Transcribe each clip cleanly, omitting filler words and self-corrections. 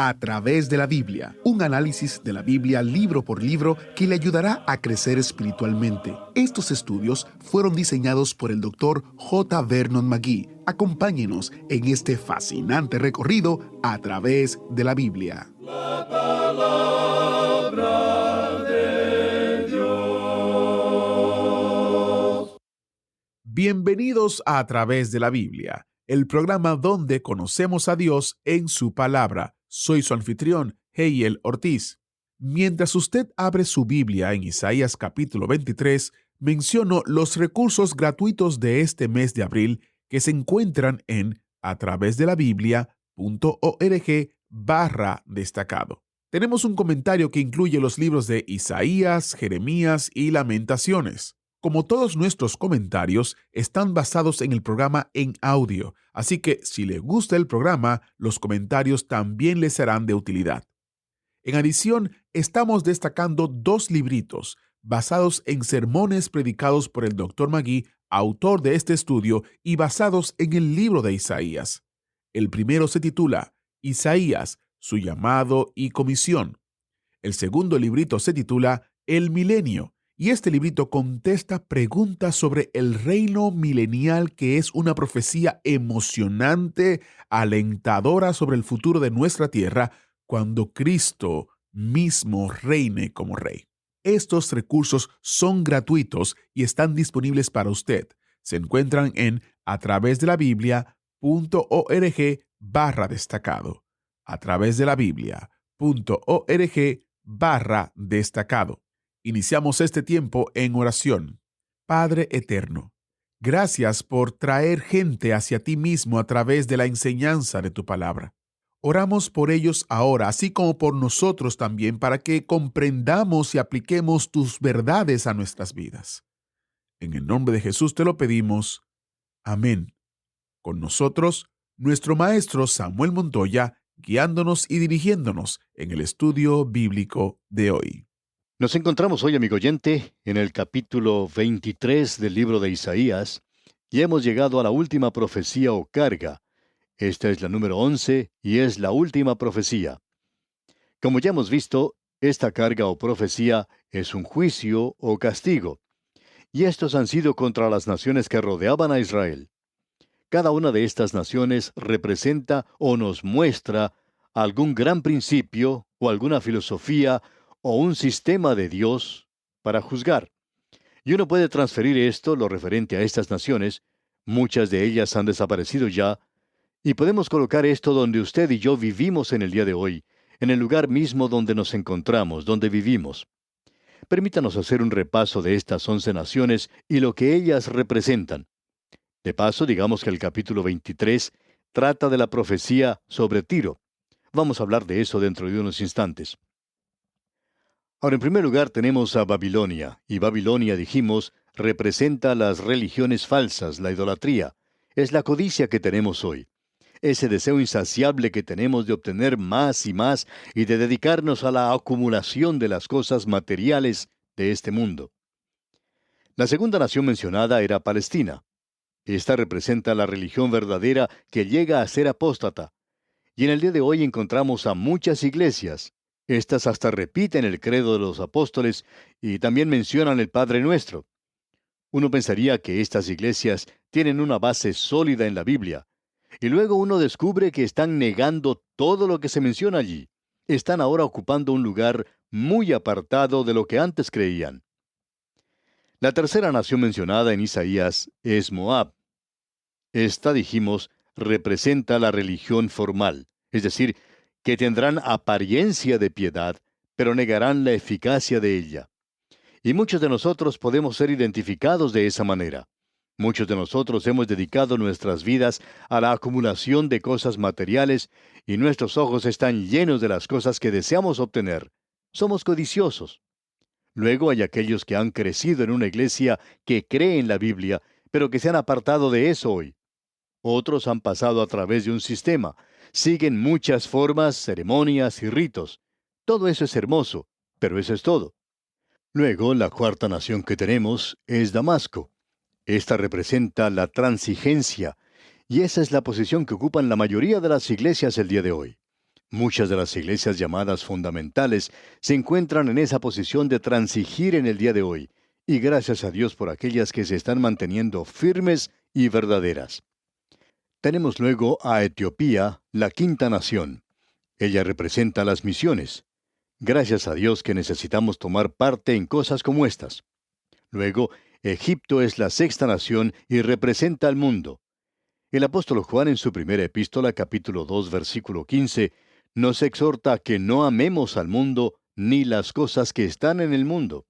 A través de la Biblia, un análisis de la Biblia libro por libro que le ayudará a crecer espiritualmente. Estos estudios fueron diseñados por el Dr. J. Vernon McGee. Acompáñenos en este fascinante recorrido a través de la Biblia. La palabra de Dios. Bienvenidos a Través de la Biblia, el programa donde conocemos a Dios en su palabra. Soy su anfitrión, Heiel Ortiz. Mientras usted abre su Biblia en Isaías capítulo 23, menciono los recursos gratuitos de este mes de abril que se encuentran en atravesdelabiblia.org/destacado. Tenemos un comentario que incluye los libros de Isaías, Jeremías y Lamentaciones. Como todos nuestros comentarios, están basados en el programa en audio, así que si le gusta el programa, los comentarios también le serán de utilidad. En adición, estamos destacando 2 libritos basados en sermones predicados por el Dr. McGee, autor de este estudio, y basados en el libro de Isaías. El primero se titula Isaías, su llamado y comisión. El segundo librito se titula El Milenio, y este librito contesta preguntas sobre el reino milenial, que es una profecía emocionante, alentadora sobre el futuro de nuestra tierra cuando Cristo mismo reine como rey. Estos recursos son gratuitos y están disponibles para usted. Se encuentran en atravesdelabiblia.org/destacado. atravesdelabiblia.org/destacado. Iniciamos este tiempo en oración. Padre eterno, gracias por traer gente hacia ti mismo a través de la enseñanza de tu palabra. Oramos por ellos ahora, así como por nosotros también, para que comprendamos y apliquemos tus verdades a nuestras vidas. En el nombre de Jesús te lo pedimos. Amén. Con nosotros, nuestro maestro Samuel Montoya, guiándonos y dirigiéndonos en el estudio bíblico de hoy. Nos encontramos hoy, amigo oyente, en el capítulo 23 del libro de Isaías, y hemos llegado a la última profecía o carga. Esta es la número 11 y es la última profecía. Como ya hemos visto, esta carga o profecía es un juicio o castigo, y estos han sido contra las naciones que rodeaban a Israel. Cada una de estas naciones representa o nos muestra algún gran principio o alguna filosofía o un sistema de Dios para juzgar. Y uno puede transferir esto, lo referente a estas naciones, muchas de ellas han desaparecido ya, y podemos colocar esto donde usted y yo vivimos en el día de hoy, en el lugar mismo donde nos encontramos, donde vivimos. Permítanos hacer un repaso de estas 11 naciones y lo que ellas representan. De paso, digamos que el capítulo 23 trata de la profecía sobre Tiro. Vamos a hablar de eso dentro de unos instantes. Ahora, en primer lugar tenemos a Babilonia, y Babilonia, dijimos, representa las religiones falsas, la idolatría. Es la codicia que tenemos hoy. Ese deseo insaciable que tenemos de obtener más y más y de dedicarnos a la acumulación de las cosas materiales de este mundo. La segunda nación mencionada era Palestina. Esta representa la religión verdadera que llega a ser apóstata. Y en el día de hoy encontramos a muchas iglesias. Estas hasta repiten el credo de los apóstoles y también mencionan el Padre Nuestro. Uno pensaría que estas iglesias tienen una base sólida en la Biblia. Y luego uno descubre que están negando todo lo que se menciona allí. Están ahora ocupando un lugar muy apartado de lo que antes creían. La tercera nación mencionada en Isaías es Moab. Esta, dijimos, representa la religión formal, es decir, que tendrán apariencia de piedad, pero negarán la eficacia de ella. Y muchos de nosotros podemos ser identificados de esa manera. Muchos de nosotros hemos dedicado nuestras vidas a la acumulación de cosas materiales y nuestros ojos están llenos de las cosas que deseamos obtener. Somos codiciosos. Luego hay aquellos que han crecido en una iglesia que cree en la Biblia, pero que se han apartado de eso hoy. Otros han pasado a través de un sistema. Siguen muchas formas, ceremonias y ritos. Todo eso es hermoso, pero eso es todo. Luego, la cuarta nación que tenemos es Damasco. Esta representa la transigencia, y esa es la posición que ocupan la mayoría de las iglesias el día de hoy. Muchas de las iglesias llamadas fundamentales se encuentran en esa posición de transigir en el día de hoy, y gracias a Dios por aquellas que se están manteniendo firmes y verdaderas. Tenemos luego a Etiopía, la quinta nación. Ella representa las misiones. Gracias a Dios que necesitamos tomar parte en cosas como estas. Luego, Egipto es la sexta nación y representa al mundo. El apóstol Juan en su primera epístola, capítulo 2, versículo 15, nos exhorta a que no amemos al mundo ni las cosas que están en el mundo.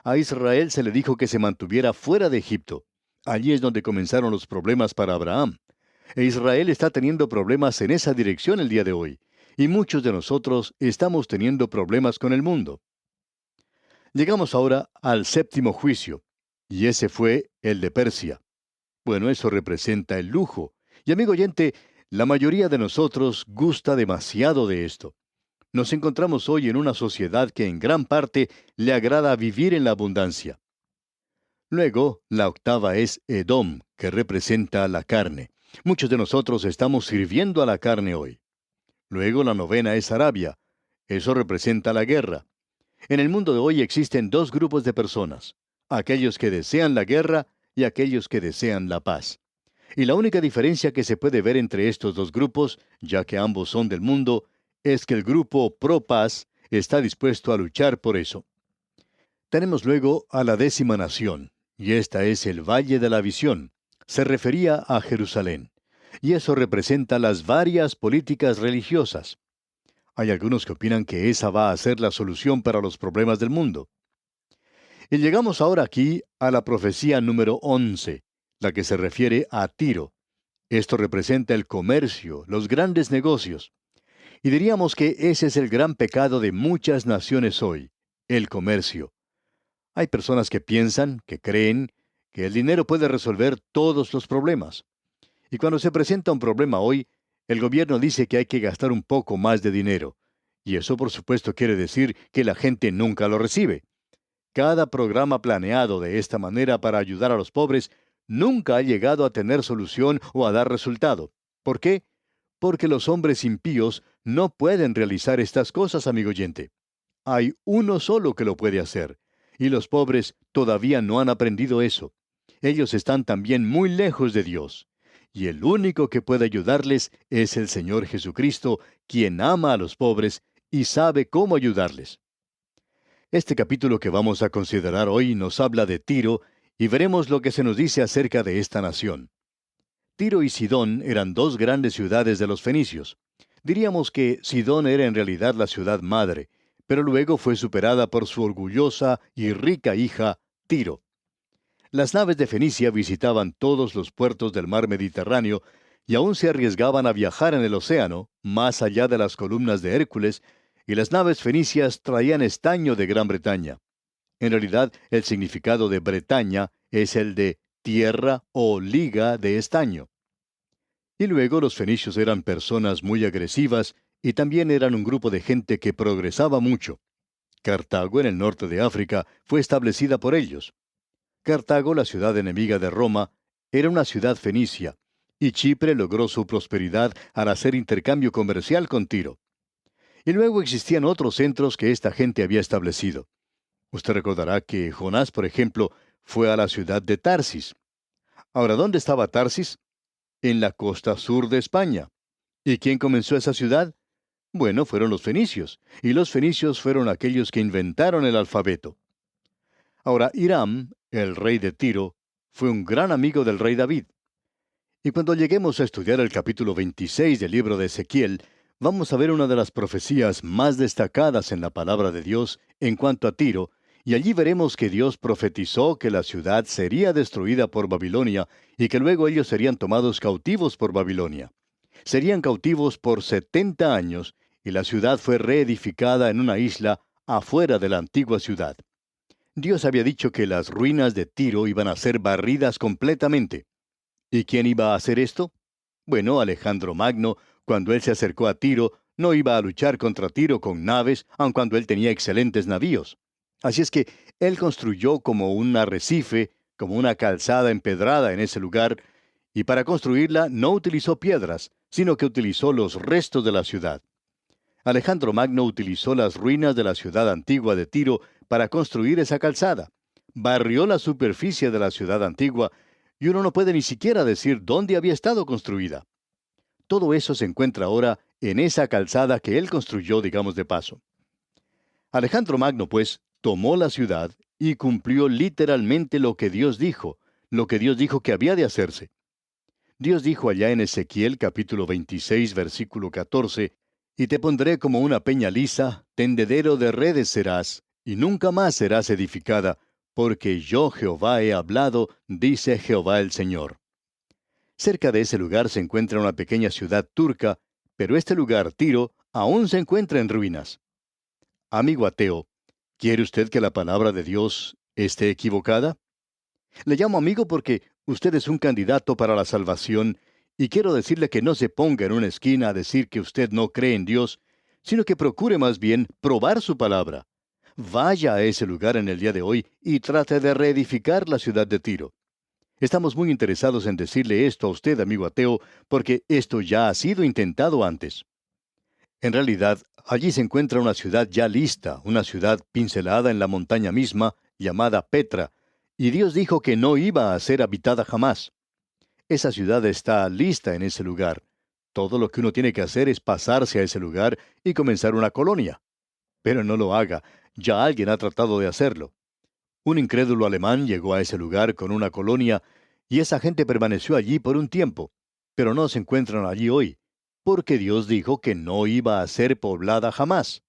A Israel se le dijo que se mantuviera fuera de Egipto. Allí es donde comenzaron los problemas para Abraham. E Israel está teniendo problemas en esa dirección el día de hoy. Y muchos de nosotros estamos teniendo problemas con el mundo. Llegamos ahora al séptimo juicio, y ese fue el de Persia. Bueno, eso representa el lujo. Y amigo oyente, la mayoría de nosotros gusta demasiado de esto. Nos encontramos hoy en una sociedad que en gran parte le agrada vivir en la abundancia. Luego, la octava es Edom, que representa la carne. Muchos de nosotros estamos sirviendo a la carne hoy. Luego, la novena es Arabia. Eso representa la guerra. En el mundo de hoy existen dos grupos de personas: aquellos que desean la guerra y aquellos que desean la paz. Y la única diferencia que se puede ver entre estos dos grupos, ya que ambos son del mundo, es que el grupo pro paz está dispuesto a luchar por eso. Tenemos luego a la décima nación, y esta es el Valle de la Visión. Se refería a Jerusalén, y eso representa las varias políticas religiosas. Hay algunos que opinan que esa va a ser la solución para los problemas del mundo. Y llegamos ahora aquí a la profecía número 11, la que se refiere a Tiro. Esto representa el comercio, los grandes negocios. Y diríamos que ese es el gran pecado de muchas naciones hoy, el comercio. Hay personas que piensan, que creen, que el dinero puede resolver todos los problemas. Y cuando se presenta un problema hoy, el gobierno dice que hay que gastar un poco más de dinero. Y eso por supuesto quiere decir que la gente nunca lo recibe. Cada programa planeado de esta manera para ayudar a los pobres nunca ha llegado a tener solución o a dar resultado. ¿Por qué? Porque los hombres impíos no pueden realizar estas cosas, amigo oyente. Hay uno solo que lo puede hacer, y los pobres todavía no han aprendido eso. Ellos están también muy lejos de Dios. Y el único que puede ayudarles es el Señor Jesucristo, quien ama a los pobres y sabe cómo ayudarles. Este capítulo que vamos a considerar hoy nos habla de Tiro, y veremos lo que se nos dice acerca de esta nación. Tiro y Sidón eran dos grandes ciudades de los fenicios. Diríamos que Sidón era en realidad la ciudad madre, pero luego fue superada por su orgullosa y rica hija, Tiro. Las naves de Fenicia visitaban todos los puertos del mar Mediterráneo y aún se arriesgaban a viajar en el océano, más allá de las columnas de Hércules, y las naves fenicias traían estaño de Gran Bretaña. En realidad, el significado de Bretaña es el de tierra o liga de estaño. Y luego los fenicios eran personas muy agresivas y también eran un grupo de gente que progresaba mucho. Cartago, en el norte de África, fue establecida por ellos. Cartago, la ciudad enemiga de Roma, era una ciudad fenicia, y Chipre logró su prosperidad al hacer intercambio comercial con Tiro. Y luego existían otros centros que esta gente había establecido. Usted recordará que Jonás, por ejemplo, fue a la ciudad de Tarsis. Ahora, ¿dónde estaba Tarsis? En la costa sur de España. ¿Y quién comenzó esa ciudad? Bueno, fueron los fenicios, y los fenicios fueron aquellos que inventaron el alfabeto. Ahora, Hiram, el rey de Tiro, fue un gran amigo del rey David. Y cuando lleguemos a estudiar el capítulo 26 del libro de Ezequiel, vamos a ver una de las profecías más destacadas en la palabra de Dios en cuanto a Tiro, y allí veremos que Dios profetizó que la ciudad sería destruida por Babilonia y que luego ellos serían tomados cautivos por Babilonia. Serían cautivos por 70 años y la ciudad fue reedificada en una isla afuera de la antigua ciudad. Dios había dicho que las ruinas de Tiro iban a ser barridas completamente. ¿Y quién iba a hacer esto? Bueno, Alejandro Magno, cuando él se acercó a Tiro, no iba a luchar contra Tiro con naves, aun cuando él tenía excelentes navíos. Así es que él construyó como un arrecife, como una calzada empedrada en ese lugar, y para construirla no utilizó piedras, sino que utilizó los restos de la ciudad. Alejandro Magno utilizó las ruinas de la ciudad antigua de Tiro para construir esa calzada. Barrió la superficie de la ciudad antigua y uno no puede ni siquiera decir dónde había estado construida. Todo eso se encuentra ahora en esa calzada que él construyó, digamos de paso. Alejandro Magno, pues, tomó la ciudad y cumplió literalmente lo que Dios dijo que había de hacerse. Dios dijo allá en Ezequiel capítulo 26, versículo 14, «Y te pondré como una peña lisa, tendedero de redes serás, y nunca más serás edificada, porque yo Jehová he hablado, dice Jehová el Señor». Cerca de ese lugar se encuentra una pequeña ciudad turca, pero este lugar, Tiro, aún se encuentra en ruinas. Amigo ateo, ¿quiere usted que la palabra de Dios esté equivocada? Le llamo amigo porque usted es un candidato para la salvación y quiero decirle que no se ponga en una esquina a decir que usted no cree en Dios, sino que procure más bien probar su palabra. Vaya a ese lugar en el día de hoy y trate de reedificar la ciudad de Tiro. Estamos muy interesados en decirle esto a usted, amigo ateo, porque esto ya ha sido intentado antes. En realidad, allí se encuentra una ciudad ya lista, una ciudad pincelada en la montaña misma, llamada Petra, y Dios dijo que no iba a ser habitada jamás. Esa ciudad está lista en ese lugar. Todo lo que uno tiene que hacer es pasarse a ese lugar y comenzar una colonia. Pero no lo haga, ya alguien ha tratado de hacerlo. Un incrédulo alemán llegó a ese lugar con una colonia y esa gente permaneció allí por un tiempo, pero no se encuentran allí hoy, porque Dios dijo que no iba a ser poblada jamás.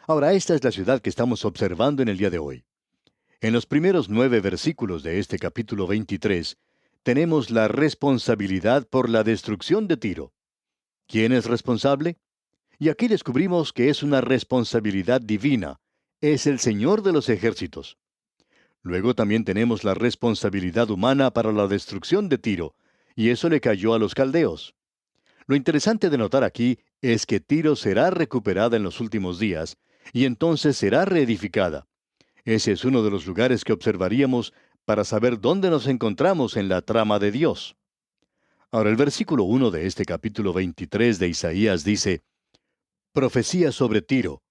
Ahora, esta es la ciudad que estamos observando en el día de hoy. En los primeros 9 versículos de este capítulo 23, tenemos la responsabilidad por la destrucción de Tiro. ¿Quién es responsable? Y aquí descubrimos que es una responsabilidad divina. Es el Señor de los ejércitos. Luego también tenemos la responsabilidad humana para la destrucción de Tiro, y eso le cayó a los caldeos. Lo interesante de notar aquí es que Tiro será recuperada en los últimos días, y entonces será reedificada. Ese es uno de los lugares que observaríamos para saber dónde nos encontramos en la trama de Dios. Ahora, el versículo 1 de este capítulo 23 de Isaías dice, «Profecía sobre Tiro.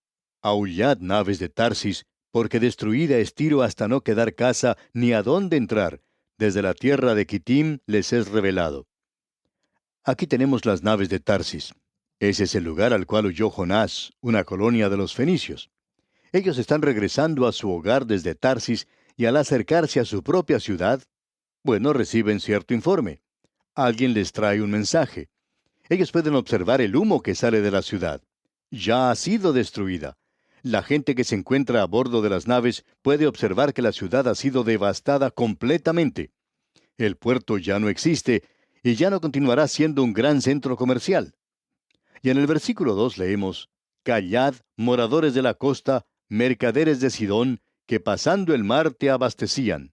Aullad, naves de Tarsis, porque destruida es Tiro hasta no quedar casa ni a dónde entrar. Desde la tierra de Quitim les es revelado». Aquí tenemos las naves de Tarsis. Ese es el lugar al cual huyó Jonás, una colonia de los fenicios. Ellos están regresando a su hogar desde Tarsis y al acercarse a su propia ciudad, bueno, reciben cierto informe. Alguien les trae un mensaje. Ellos pueden observar el humo que sale de la ciudad. Ya ha sido destruida. La gente que se encuentra a bordo de las naves puede observar que la ciudad ha sido devastada completamente. El puerto ya no existe y ya no continuará siendo un gran centro comercial. Y en el versículo 2 leemos, «Callad, moradores de la costa, mercaderes de Sidón, que pasando el mar te abastecían».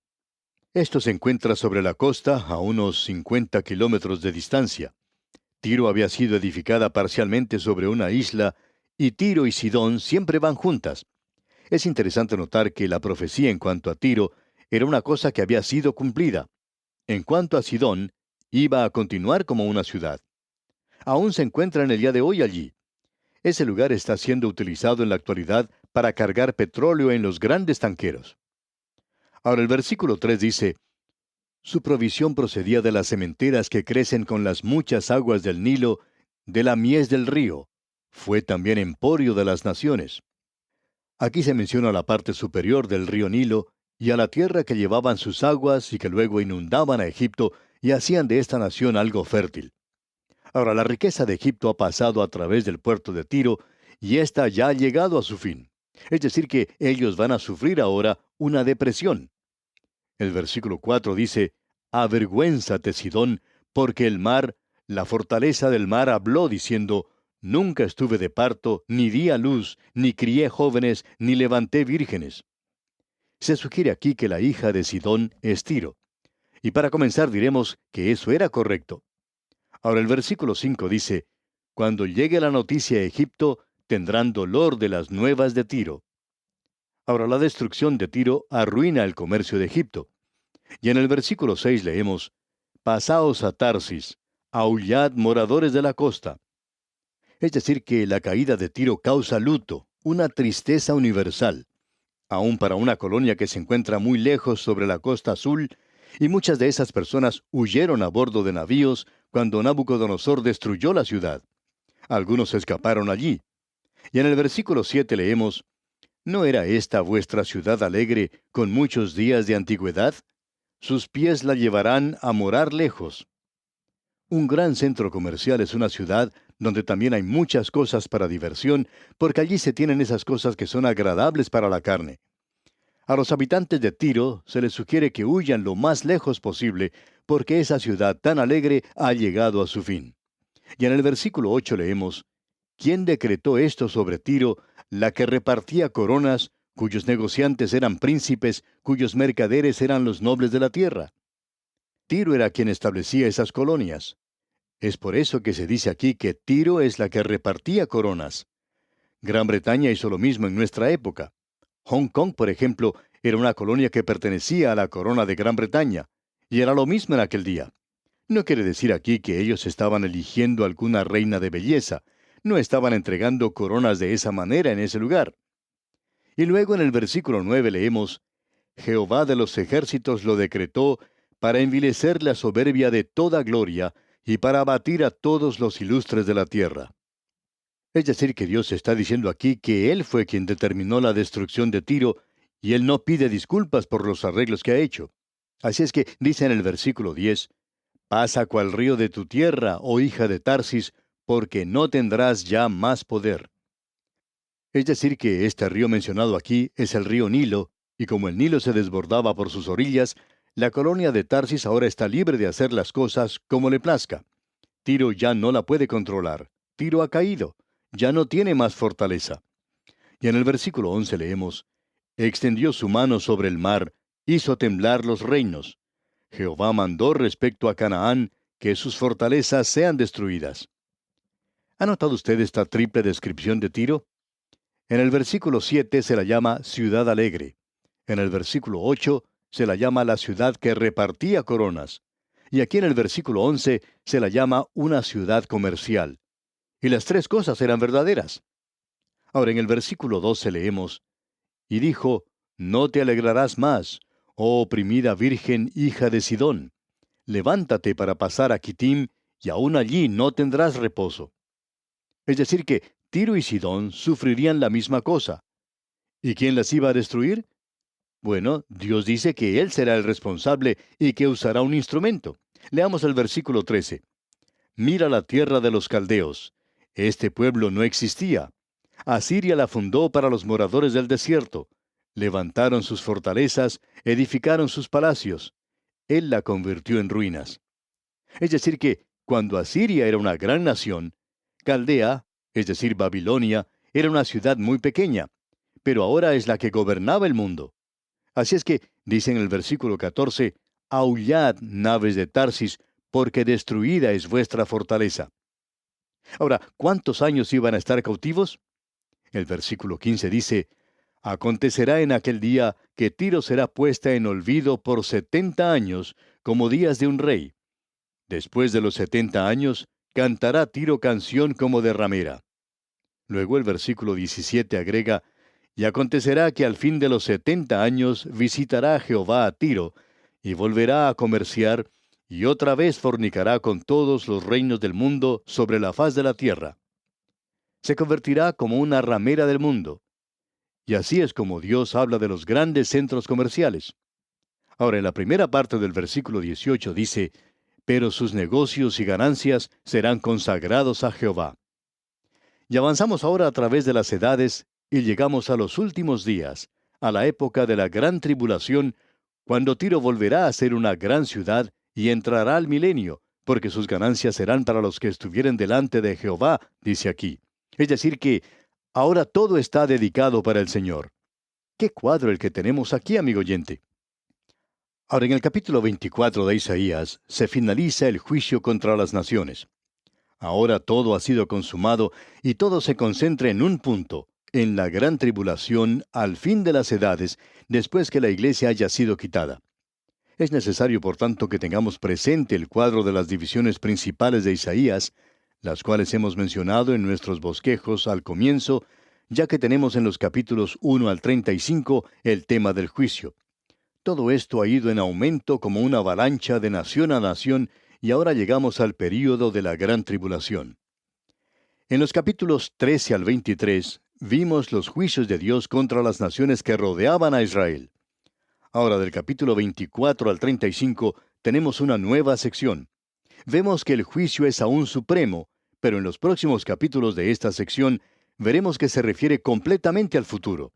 Esto se encuentra sobre la costa a unos 50 kilómetros de distancia. Tiro había sido edificada parcialmente sobre una isla, y Tiro y Sidón siempre van juntas. Es interesante notar que la profecía en cuanto a Tiro era una cosa que había sido cumplida. En cuanto a Sidón, iba a continuar como una ciudad. Aún se encuentra en el día de hoy allí. Ese lugar está siendo utilizado en la actualidad para cargar petróleo en los grandes tanqueros. Ahora el versículo 3 dice, «Su provisión procedía de las sementeras que crecen con las muchas aguas del Nilo, de la mies del río. Fue también emporio de las naciones». Aquí se menciona la parte superior del río Nilo y a la tierra que llevaban sus aguas y que luego inundaban a Egipto y hacían de esta nación algo fértil. Ahora, la riqueza de Egipto ha pasado a través del puerto de Tiro y ésta ya ha llegado a su fin. Es decir, que ellos van a sufrir ahora una depresión. El versículo 4 dice, «Avergüénzate, Sidón, porque el mar, la fortaleza del mar, habló diciendo, nunca estuve de parto, ni di a luz, ni crié jóvenes, ni levanté vírgenes». Se sugiere aquí que la hija de Sidón es Tiro. Y para comenzar diremos que eso era correcto. Ahora el versículo 5 dice, «Cuando llegue la noticia a Egipto, tendrán dolor de las nuevas de Tiro». Ahora la destrucción de Tiro arruina el comercio de Egipto. Y en el versículo 6 leemos, «Pasaos a Tarsis, aullad moradores de la costa». Es decir, que la caída de Tiro causa luto, una tristeza universal, aun para una colonia que se encuentra muy lejos sobre la costa azul, y muchas de esas personas huyeron a bordo de navíos cuando Nabucodonosor destruyó la ciudad. Algunos escaparon allí. Y en el versículo 7 leemos, ¿no era esta vuestra ciudad alegre con muchos días de antigüedad? Sus pies la llevarán a morar lejos. Un gran centro comercial es una ciudad donde también hay muchas cosas para diversión, porque allí se tienen esas cosas que son agradables para la carne. A los habitantes de Tiro se les sugiere que huyan lo más lejos posible, porque esa ciudad tan alegre ha llegado a su fin. Y en el versículo 8 leemos, ¿quién decretó esto sobre Tiro, la que repartía coronas, cuyos negociantes eran príncipes, cuyos mercaderes eran los nobles de la tierra? Tiro era quien establecía esas colonias. Es por eso que se dice aquí que Tiro es la que repartía coronas. Gran Bretaña hizo lo mismo en nuestra época. Hong Kong, por ejemplo, era una colonia que pertenecía a la corona de Gran Bretaña, y era lo mismo en aquel día. No quiere decir aquí que ellos estaban eligiendo alguna reina de belleza, no estaban entregando coronas de esa manera en ese lugar. Y luego en el versículo 9 leemos, Jehová de los ejércitos lo decretó para envilecer la soberbia de toda gloria y para abatir a todos los ilustres de la tierra. Es decir, que Dios está diciendo aquí que Él fue quien determinó la destrucción de Tiro, y Él no pide disculpas por los arreglos que ha hecho. Así es que dice en el versículo 10, pasa cual río de tu tierra, oh hija de Tarsis, porque no tendrás ya más poder. Es decir, que este río mencionado aquí es el río Nilo, y como el Nilo se desbordaba por sus orillas, la colonia de Tarsis ahora está libre de hacer las cosas como le plazca. Tiro ya no la puede controlar. Tiro ha caído. Ya no tiene más fortaleza. Y en el versículo 11 leemos, extendió su mano sobre el mar, hizo temblar los reinos. Jehová mandó respecto a Canaán que sus fortalezas sean destruidas. ¿Ha notado usted esta triple descripción de Tiro? En el versículo 7 se la llama ciudad alegre. En el versículo 8 se la llama la ciudad que repartía coronas. Y aquí en el versículo 11 se la llama una ciudad comercial. Y las tres cosas eran verdaderas. Ahora en el versículo 12 leemos, y dijo, no te alegrarás más, oh oprimida virgen hija de Sidón. Levántate para pasar a Quitim, y aún allí no tendrás reposo. Es decir que Tiro y Sidón sufrirían la misma cosa. ¿Y quién las iba a destruir? Bueno, Dios dice que Él será el responsable y que usará un instrumento. Leamos el versículo 13. Mira la tierra de los caldeos. Este pueblo no existía. Asiria la fundó para los moradores del desierto. Levantaron sus fortalezas, edificaron sus palacios. Él la convirtió en ruinas. Es decir que, cuando Asiria era una gran nación, Caldea, es decir, Babilonia, era una ciudad muy pequeña, pero ahora es la que gobernaba el mundo. Así es que, dice en el versículo 14, aullad, naves de Tarsis, porque destruida es vuestra fortaleza. Ahora, ¿cuántos años iban a estar cautivos? El versículo 15 dice, acontecerá en aquel día que Tiro será puesta en olvido por 70 años, como días de un rey. Después de los 70 años, cantará Tiro canción como de ramera. Luego el versículo 17 agrega, y acontecerá que al fin de los 70 años visitará Jehová a Tiro, y volverá a comerciar, y otra vez fornicará con todos los reinos del mundo sobre la faz de la tierra. Se convertirá como una ramera del mundo. Y así es como Dios habla de los grandes centros comerciales. Ahora, en la primera parte del versículo 18 dice, pero sus negocios y ganancias serán consagrados a Jehová. Y avanzamos ahora a través de las edades y llegamos a los últimos días, a la época de la gran tribulación, cuando Tiro volverá a ser una gran ciudad y entrará al milenio, porque sus ganancias serán para los que estuvieren delante de Jehová, dice aquí. Es decir que ahora todo está dedicado para el Señor. ¡Qué cuadro el que tenemos aquí, amigo oyente! Ahora, en el capítulo 24 de Isaías, se finaliza el juicio contra las naciones. Ahora todo ha sido consumado y todo se concentra en un punto, en la gran tribulación al fin de las edades, después que la iglesia haya sido quitada. Es necesario, por tanto, que tengamos presente el cuadro de las divisiones principales de Isaías, las cuales hemos mencionado en nuestros bosquejos al comienzo, ya que tenemos en los capítulos 1 al 35 el tema del juicio. Todo esto ha ido en aumento como una avalancha de nación a nación, y ahora llegamos al período de la gran tribulación. En los capítulos 13 al 23 vimos los juicios de Dios contra las naciones que rodeaban a Israel. Ahora del capítulo 24 al 35 tenemos una nueva sección. Vemos que el juicio es aún supremo, pero en los próximos capítulos de esta sección veremos que se refiere completamente al futuro.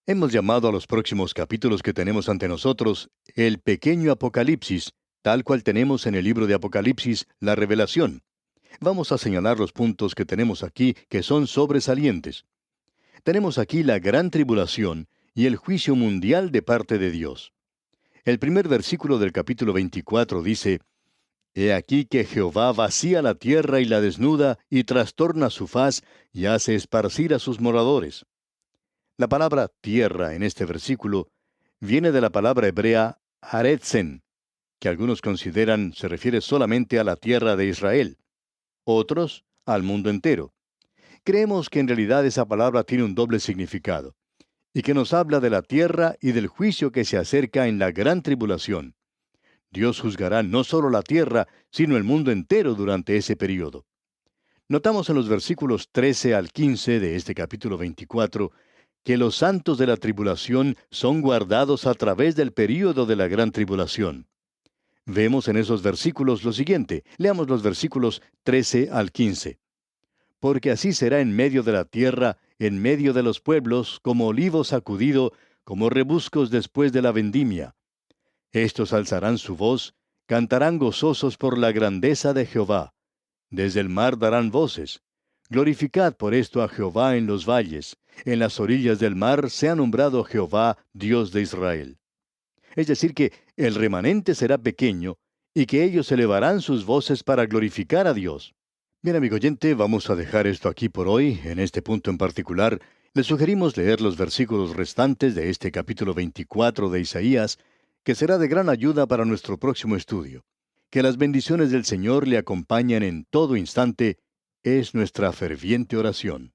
Hemos llamado a los próximos capítulos que tenemos ante nosotros el pequeño Apocalipsis, tal cual tenemos en el libro de Apocalipsis, la revelación. Vamos a señalar los puntos que tenemos aquí que son sobresalientes. Tenemos aquí la gran tribulación y el juicio mundial de parte de Dios. El primer versículo del capítulo 24 dice: He aquí que Jehová vacía la tierra y la desnuda, y trastorna su faz, y hace esparcir a sus moradores. La palabra tierra en este versículo viene de la palabra hebrea aretzen, que algunos consideran se refiere solamente a la tierra de Israel, otros al mundo entero. Creemos que en realidad esa palabra tiene un doble significado, y que nos habla de la tierra y del juicio que se acerca en la gran tribulación. Dios juzgará no solo la tierra, sino el mundo entero durante ese período. Notamos en los versículos 13 al 15 de este capítulo 24 que los santos de la tribulación son guardados a través del período de la gran tribulación. Vemos en esos versículos lo siguiente. Leamos los versículos 13 al 15. Porque así será en medio de la tierra, en medio de los pueblos, como olivo sacudido, como rebuscos después de la vendimia. Estos alzarán su voz, cantarán gozosos por la grandeza de Jehová. Desde el mar darán voces. Glorificad por esto a Jehová en los valles. En las orillas del mar se ha nombrado Jehová, Dios de Israel. Es decir, que el remanente será pequeño, y que ellos elevarán sus voces para glorificar a Dios. Bien, amigo oyente, vamos a dejar esto aquí por hoy. En este punto en particular, le sugerimos leer los versículos restantes de este capítulo 24 de Isaías, que será de gran ayuda para nuestro próximo estudio. Que las bendiciones del Señor le acompañen en todo instante, es nuestra ferviente oración.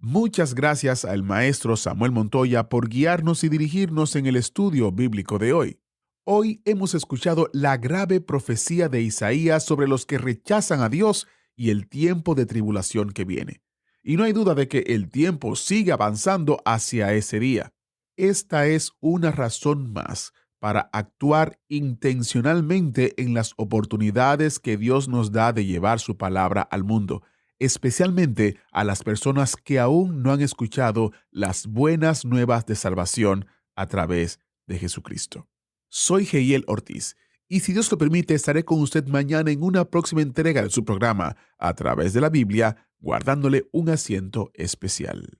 Muchas gracias al maestro Samuel Montoya por guiarnos y dirigirnos en el estudio bíblico de hoy. Hoy hemos escuchado la grave profecía de Isaías sobre los que rechazan a Dios y el tiempo de tribulación que viene. Y no hay duda de que el tiempo sigue avanzando hacia ese día. Esta es una razón más para actuar intencionalmente en las oportunidades que Dios nos da de llevar su palabra al mundo, especialmente a las personas que aún no han escuchado las buenas nuevas de salvación a través de Jesucristo. Soy Jehiel Ortiz, y si Dios lo permite, estaré con usted mañana en una próxima entrega de su programa A Través de la Biblia, guardándole un asiento especial.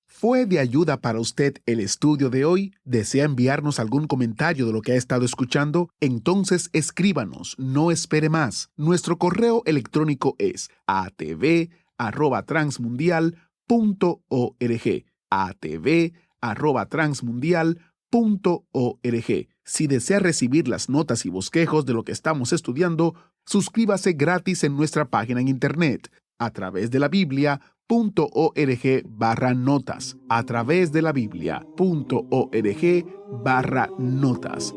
¿Fue de ayuda para usted el estudio de hoy? ¿Desea enviarnos algún comentario de lo que ha estado escuchando? Entonces escríbanos, no espere más. Nuestro correo electrónico es atv@transmundial.org. atv@transmundial.org. Si desea recibir las notas y bosquejos de lo que estamos estudiando, suscríbase gratis en nuestra página en internet, a través de la Biblia.org/notas, a través de la Biblia.org/notas.